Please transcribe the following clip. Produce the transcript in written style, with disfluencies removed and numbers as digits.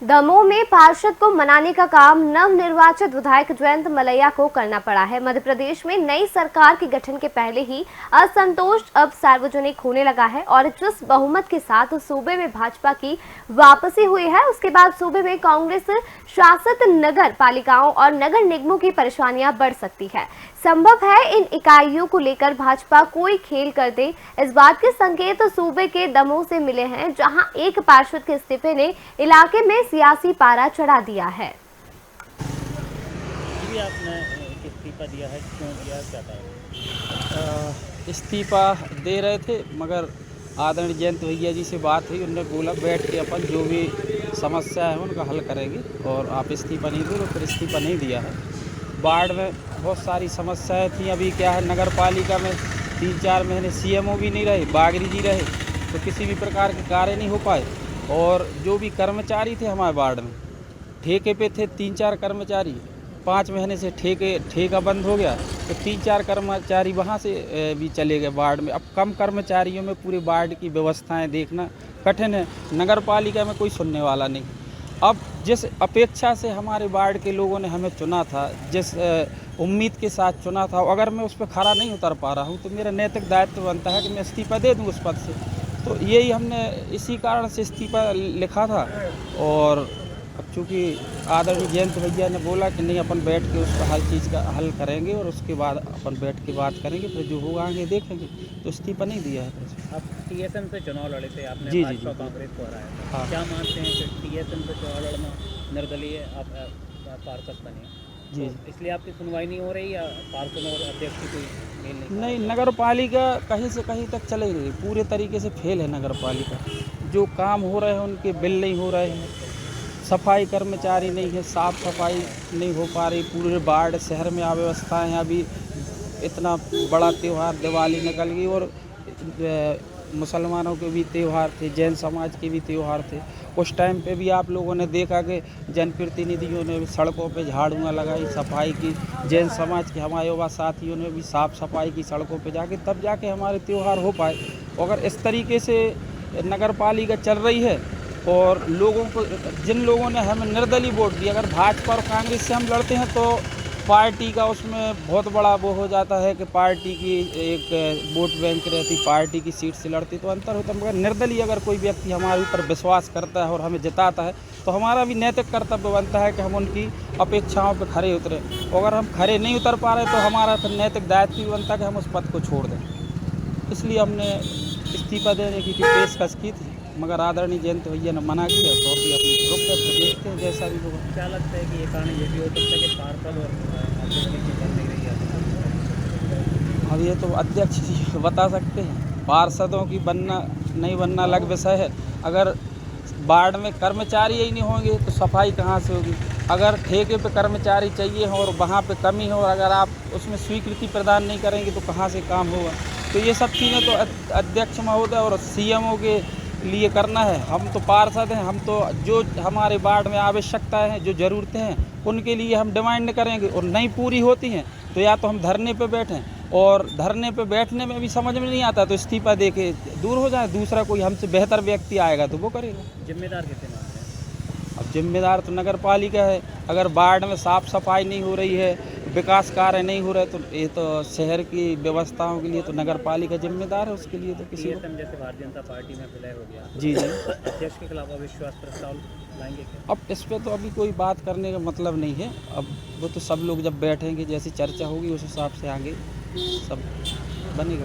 दमोह में पार्षद को मनाने का काम नवनिर्वाचित विधायक जयंत मलैया को करना पड़ा है। मध्य प्रदेश में नई सरकार के गठन के पहले ही असंतोष अब सार्वजनिक होने लगा है और जिस बहुमत के साथ सूबे में भाजपा की वापसी हुई है, उसके बाद सूबे में कांग्रेस शासित नगर पालिकाओं और नगर निगमों की परेशानियां बढ़ सकती है। संभव है इन इकाइयों को लेकर भाजपा कोई खेल कर दे। इस बात के संकेत सूबे के दमोह से मिले हैं, जहां एक पार्षद के इस्तीफे ने इलाके में सियासी पारा चढ़ा दिया है। आपने इस्तीफा दिया है, क्यों दिया, क्या कारण? इस्तीफा दे रहे थे, मगर आदरणीय जयंत भैया जी से बात हुई, उन्होंने बोला बैठ के अपन जो भी समस्या है उनका हल करेंगे और आप इस्तीफा नहीं दो, तो फिर इस्तीफा नहीं दिया है। बाढ़ में बहुत सारी समस्याएं थी। अभी क्या है, नगर पालिका में 3-4 महीने सीएमओ भी नहीं रहे, बागरी जी रहे, तो किसी भी प्रकार के कार्य नहीं हो पाए। और जो भी कर्मचारी थे हमारे वार्ड में, ठेके पे थे 3-4 कर्मचारी, 5 महीने से ठेका बंद हो गया, तो 3-4 कर्मचारी वहाँ से भी चले गए वार्ड में। अब कम कर्मचारियों में पूरे वार्ड की व्यवस्थाएं देखना कठिन है। नगर पालिका में कोई सुनने वाला नहीं। अब जिस अपेक्षा से हमारे वार्ड के लोगों ने हमें चुना था, जिस उम्मीद के साथ चुना था, अगर मैं उस पर खरा नहीं उतर पा रहा हूँ तो मेरा नैतिक दायित्व बनता है कि मैं इस्तीफा दे दूँ उस पद से। तो यही हमने इसी कारण से इस्तीफा लिखा था। और अब चूँकि आदरणीय जयंत भैया ने बोला कि नहीं, अपन बैठ के उसका हर चीज़ का हल करेंगे और उसके बाद अपन बैठ के बात करेंगे, फिर जो होगा आगे देखेंगे, तो इस्तीफा नहीं दिया है। आप टीएसएम से चुनाव लड़े थे, आपने जी भाजपा कांग्रेस को हराया था। हाँ। क्या मानते हैं कि टीएसएम से चुनाव लड़ना निर्दलीय आप पार्षद बने, जी, तो इसलिए आपकी सुनवाई नहीं हो रही, या पार्षद और अध्यक्ष की कोई मेल नहीं, नगर पालिका कहीं से कहीं तक चले ही रही, पूरे तरीके से फेल है नगर पालिका। जो काम हो रहे हैं उनके बिल नहीं हो रहे हैं, सफाई कर्मचारी नहीं है, साफ़ सफाई नहीं हो पा रही, पूरे वार्ड शहर में अव्यवस्था है। अभी इतना बड़ा त्यौहार दिवाली निकल गई और मुसलमानों के भी त्यौहार थे, जैन समाज के भी त्यौहार थे। उस टाइम पे भी आप लोगों ने देखा कि जनप्रतिनिधियों ने सड़कों पे झाड़ुआँ लगाई, सफाई की। जैन समाज के हमारे युवा साथियों ने भी साफ़ सफाई की सड़कों पे जाके, तब जाके हमारे त्यौहार हो पाए। अगर इस तरीके से नगर पालिका चल रही है और लोगों को, जिन लोगों ने हमें निर्दलीय वोट दिया, अगर भाजपा और कांग्रेस से हम लड़ते हैं तो पार्टी का उसमें बहुत बड़ा वो हो जाता है कि पार्टी की एक वोट बैंक रहती, पार्टी की सीट से लड़ती तो अंतर होता है। मगर निर्दलीय अगर कोई व्यक्ति हमारे ऊपर विश्वास करता है और हमें जिताता है, तो हमारा भी नैतिक कर्तव्य बनता है कि हम उनकी अपेक्षाओं पर खरे उतरें। अगर हम खरे नहीं उतर पा रहे तो हमारा फिर नैतिक दायित्व भी बनता है कि हम उस पद को छोड़ दें। इसलिए हमने इस्तीफा देने की पेशकश की थी, मगर आदरणीय जयंत भैया ने मना किया, तो अभी अपनी रुक कर तो देखते हैं जैसा भी होगा। क्या लगता है कि ये कारण ये भी हो सकता है कि पार्षद और अध्यक्ष की बन नहीं रही है? अब ये तो अध्यक्ष जी बता सकते हैं, पार्षदों की बनना नहीं बनना अलग विषय है। अगर वार्ड में कर्मचारी ही नहीं होंगे तो सफाई कहाँ से होगी? अगर ठेके पे कर्मचारी चाहिए हो और वहाँ पे कमी हो और अगर आप उसमें स्वीकृति प्रदान नहीं करेंगे तो कहाँ से काम होगा? तो ये सब चीज़ें तो अध्यक्ष महोदय और सीएमओ के लिए करना है। हम तो पार्षद हैं, हम तो जो हमारे वार्ड में आवश्यकता है, जो ज़रूरतें हैं, उनके लिए हम डिमांड करेंगे और नहीं पूरी होती हैं तो या तो हम धरने पे बैठें, और धरने पे बैठने में भी समझ में नहीं आता तो इस्तीफा दे के दूर हो जाए, दूसरा कोई हमसे बेहतर व्यक्ति आएगा तो वो करेगा। जिम्मेदार किसे मानते हैं? अब जिम्मेदार तो नगर पालिका है। अगर वार्ड में साफ़ सफाई नहीं हो रही है, विकास कार्य नहीं हो रहे, तो ये तो शहर की व्यवस्थाओं के लिए तो नगर पालिका जिम्मेदार है, उसके लिए तो किसी को। टीएसएम जैसे भारतीय जनता पार्टी में विलय हो गया, जी जी। अध्यक्ष के खिलाफ अविश्वास प्रस्ताव लाएंगे क्या? अब इस पर तो अभी कोई बात करने का मतलब नहीं है। अब वो तो सब लोग जब बैठेंगे, जैसी चर्चा होगी उस हिसाब से आगे सब बनेगा।